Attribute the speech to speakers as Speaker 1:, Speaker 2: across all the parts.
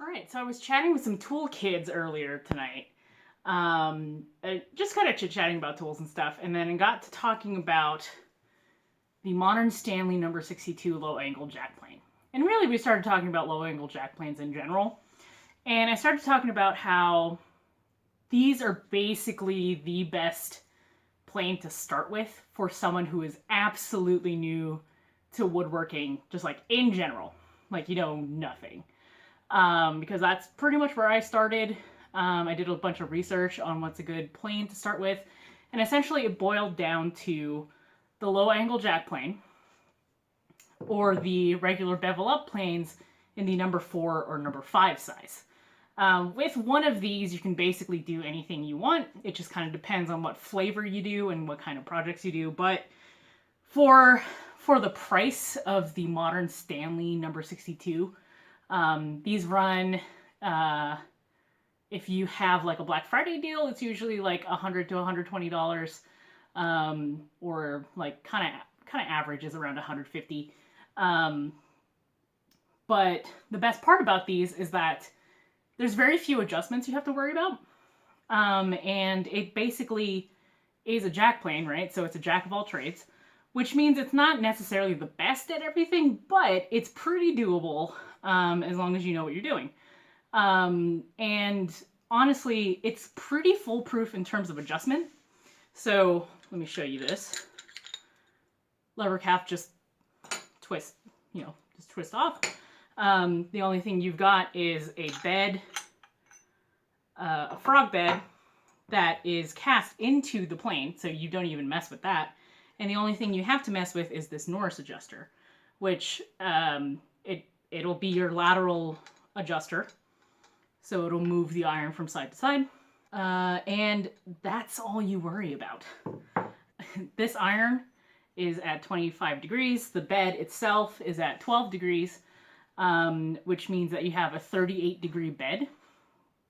Speaker 1: All right, so I was chatting with some tool kids earlier tonight. Just kind of chit-chatting about tools and stuff, and then I got to talking about the modern Stanley number 62 low-angle jack plane. And really, we started talking about low-angle jack planes in general. And I started talking about how these are basically the best plane to start with for someone who is absolutely new to woodworking, just like in general. Like, nothing. Because that's pretty much where I started. I did a bunch of research on what's a good plane to start with, and essentially it boiled down to the low angle jack plane or the regular bevel up planes in the number 4 or number 5 size. With one of these, you can basically do anything you want. It just kind of depends on what flavor you do and what kind of projects you do. But for the price of the modern Stanley number 62, these run, if you have like a Black Friday deal, it's usually like $100 to $120, or like kind of average is around $150. But the best part about these is that there's very few adjustments you have to worry about. And it basically is a jack plane, right? So it's a jack of all trades, which means it's not necessarily the best at everything, but it's pretty doable, as long as you know what you're doing. And honestly, it's pretty foolproof in terms of adjustment. So let me show you this. Lever cap just twist, just twist off. The only thing you've got is a bed, a frog bed that is cast into the plane, so you don't even mess with that. And the only thing you have to mess with is this Norris adjuster, which it'll be your lateral adjuster. So it'll move the iron from side to side. And that's all you worry about. This iron is at 25 degrees. The bed itself is at 12 degrees, which means that you have a 38-degree bed.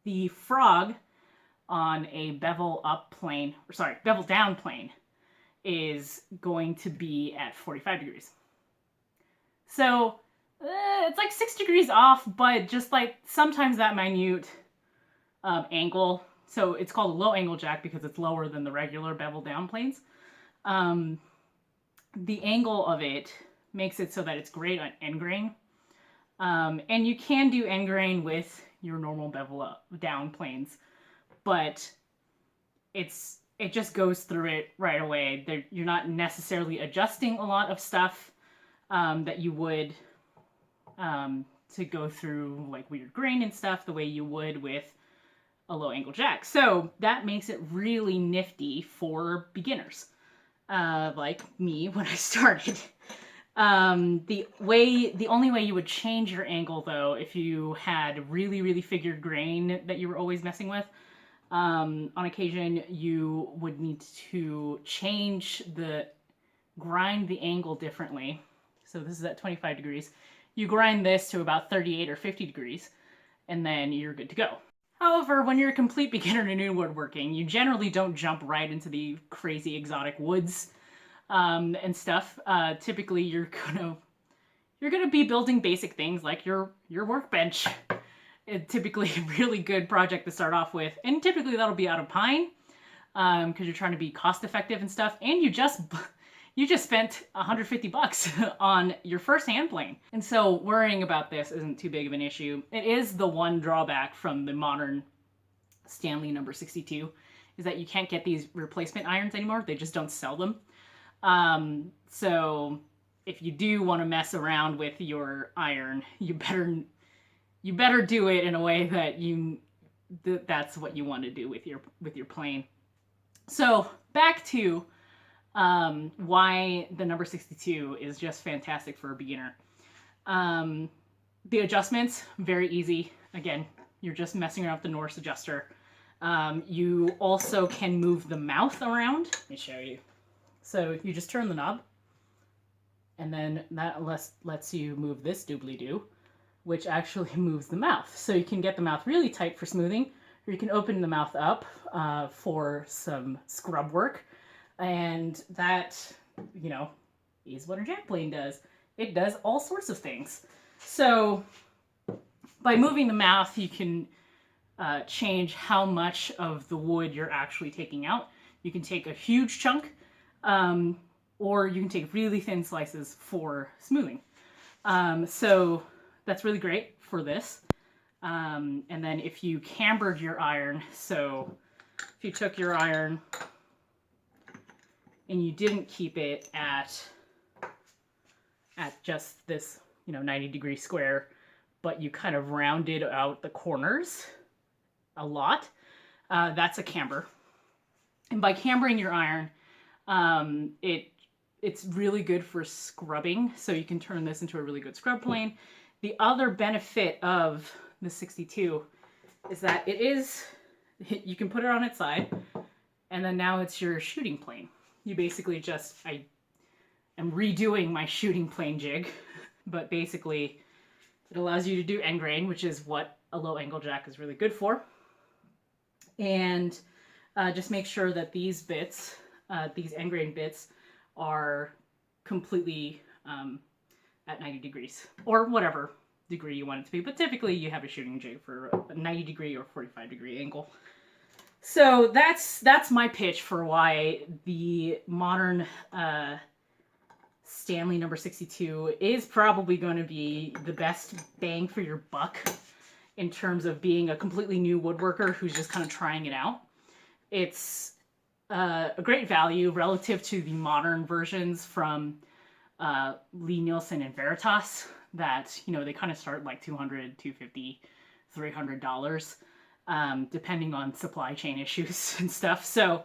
Speaker 1: The frog on a bevel down plane is going to be at 45 degrees. So it's like 6 degrees off, but just like sometimes that minute angle. So it's called a low angle jack because it's lower than the regular bevel down planes. The angle of it makes it so that it's great on end grain. And you can do end grain with your normal bevel up down planes, but it just goes through it right away. You're not necessarily adjusting a lot of stuff that you would to go through like weird grain and stuff the way you would with a low angle jack. So that makes it really nifty for beginners, like me when I started. The only way you would change your angle though, if you had really, really figured grain that you were always messing with, on occasion you would need to grind the angle differently. So this is at 25 degrees. You grind this to about 38 or 50 degrees, and then you're good to go. However, when you're a complete beginner to new woodworking, you generally don't jump right into the crazy exotic woods and stuff. Typically, you're gonna be building basic things like your workbench. It's typically a really good project to start off with, and typically that'll be out of pine because you're trying to be cost effective and stuff, and you just spent $150 on your first hand plane. And so worrying about this isn't too big of an issue. It is the one drawback from the modern Stanley number 62 is that you can't get these replacement irons anymore. They just don't sell them. So if you do want to mess around with your iron, you better do it in a way that that's what you want to do with your plane. So back to why the number 62 is just fantastic for a beginner. The adjustments, very easy. Again, you're just messing around with the Norris adjuster. You also can move the mouth around. Let me show you. So you just turn the knob, and then that lets you move this doobly-doo, which actually moves the mouth. So you can get the mouth really tight for smoothing, or you can open the mouth up for some scrub work. And that, is what a jack plane does. It does all sorts of things. So By moving the mouth, you can change how much of the wood you're actually taking out. You can take a huge chunk, or you can take really thin slices for smoothing. So that's really great for this. And then if you cambered your iron, so if you took your iron and you didn't keep it at just this, 90-degree square, but you kind of rounded out the corners a lot, that's a camber. And by cambering your iron, it's really good for scrubbing, so you can turn this into a really good scrub plane. The other benefit of the 62 is that you can put it on its side, and then now it's your shooting plane. You basically I am redoing my shooting plane jig, but basically it allows you to do end grain, which is what a low angle jack is really good for. And just make sure that these bits, these end grain bits, are completely at 90 degrees, or whatever degree you want it to be. But typically you have a shooting jig for a 90 degree or 45 degree angle. So that's my pitch for why the modern Stanley number 62 is probably going to be the best bang for your buck in terms of being a completely new woodworker who's just kind of trying it out. It's a great value relative to the modern versions from Lee Nielsen and Veritas that, they kind of start like $200, $250, $300, depending on supply chain issues and stuff. So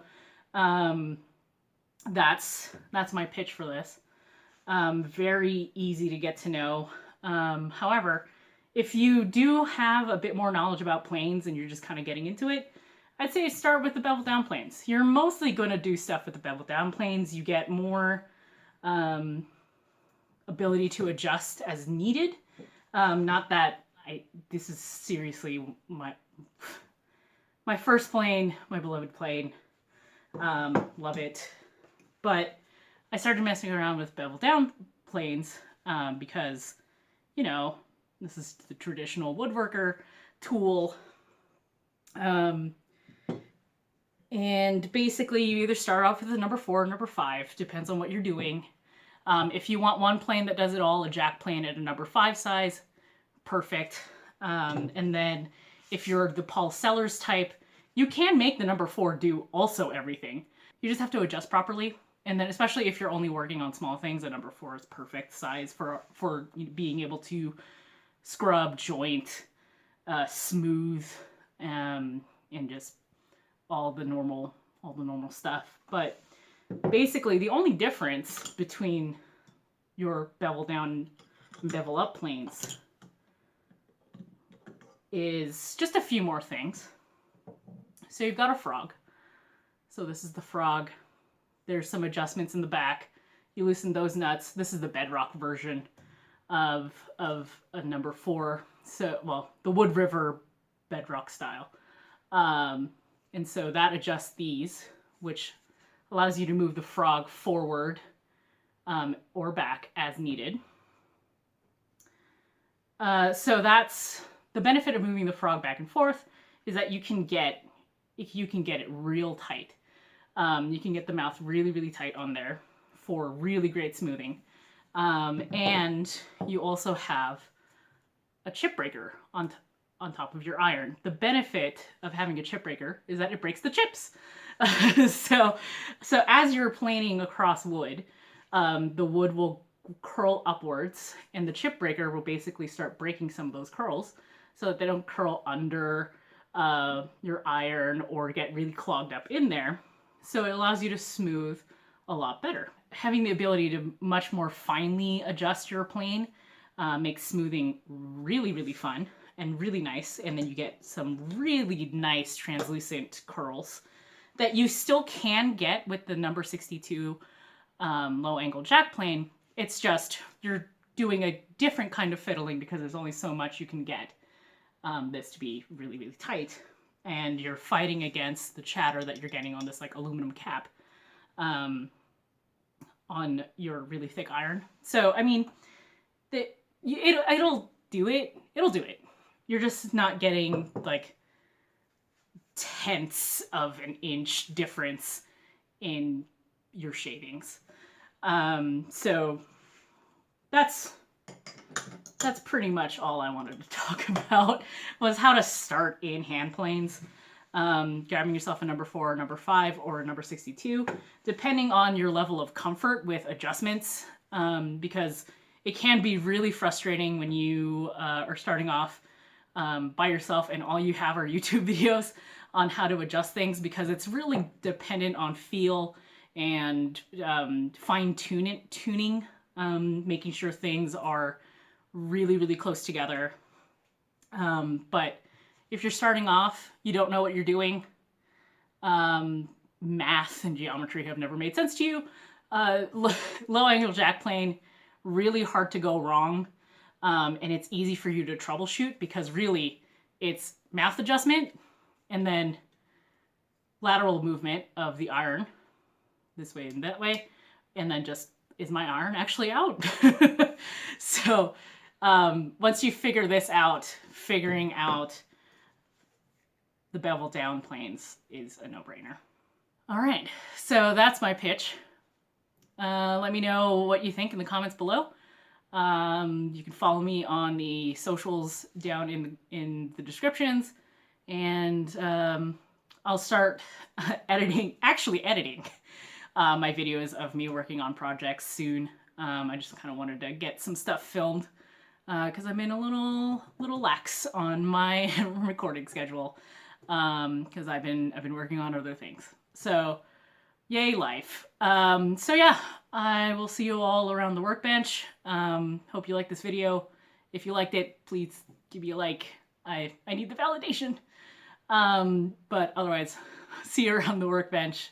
Speaker 1: that's my pitch for this. Very easy to get to know. However, if you do have a bit more knowledge about planes and you're just kind of getting into it, I'd say start with the bevel down planes. You're mostly going to do stuff with the bevel down planes. You get more ability to adjust as needed. Not that this is seriously my first plane, my beloved plane. Love it. But I started messing around with bevel down planes because, this is the traditional woodworker tool. And basically you either start off with a number 4 or number 5, depends on what you're doing. If you want one plane that does it all, a jack plane at a number 5 size, perfect. And then if you're the Paul Sellers type, you can make the number 4 do also everything. You just have to adjust properly. And then especially if you're only working on small things, a number 4 is perfect size for being able to scrub, joint, smooth, and just all the normal stuff. But basically the only difference between your bevel down and bevel up planes is just a few more things. So you've got a frog. So this is the frog. There's some adjustments in the back. You loosen those nuts. This is the bedrock version of a number 4. So, well, the Wood River bedrock style. And so that adjusts these, which allows you to move the frog forward or back as needed. So that's the benefit of moving the frog back and forth, is that you can get it real tight. You can get the mouth really, really tight on there for really great smoothing. And you also have a chip breaker on top of your iron. The benefit of having a chip breaker is that it breaks the chips. So as you're planing across wood, the wood will curl upwards, and the chip breaker will basically start breaking some of those curls so that they don't curl under your iron or get really clogged up in there. So it allows you to smooth a lot better. Having the ability to much more finely adjust your plane makes smoothing really, really fun and really nice. And then you get some really nice translucent curls that you still can get with the number 62 low angle jack plane. It's just you're doing a different kind of fiddling because there's only so much you can get this to be really, really tight. And you're fighting against the chatter that you're getting on this like aluminum cap on your really thick iron. So, I mean, it'll do it. It'll do it. you're just not getting like tenths of an inch difference in your shavings. So that's pretty much all I wanted to talk about, was how to start in hand planes. Grabbing yourself a number 4, number 5, or a number 62, depending on your level of comfort with adjustments, because it can be really frustrating when you are starting off by yourself and all you have are YouTube videos on how to adjust things, because it's really dependent on feel and tuning, making sure things are really, really close together. But if you're starting off, you don't know what you're doing, math and geometry have never made sense to you, low angle jack plane, really hard to go wrong. And it's easy for you to troubleshoot, because really it's mouth adjustment and then lateral movement of the iron this way and that way, and then just, is my iron actually out? So once you figure this out, figuring out the bevel down planes is a no-brainer. All right, so that's my pitch. Let me know what you think in the comments below. You can follow me on the socials down in the descriptions, and I'll start editing my videos of me working on projects soon. I just kind of wanted to get some stuff filmed because I've been a little lax on my recording schedule because I've been working on other things. So yay life. So yeah, I will see you all around the workbench. Hope you liked this video. If you liked it, please give me a like. I need the validation. But otherwise, see you around the workbench.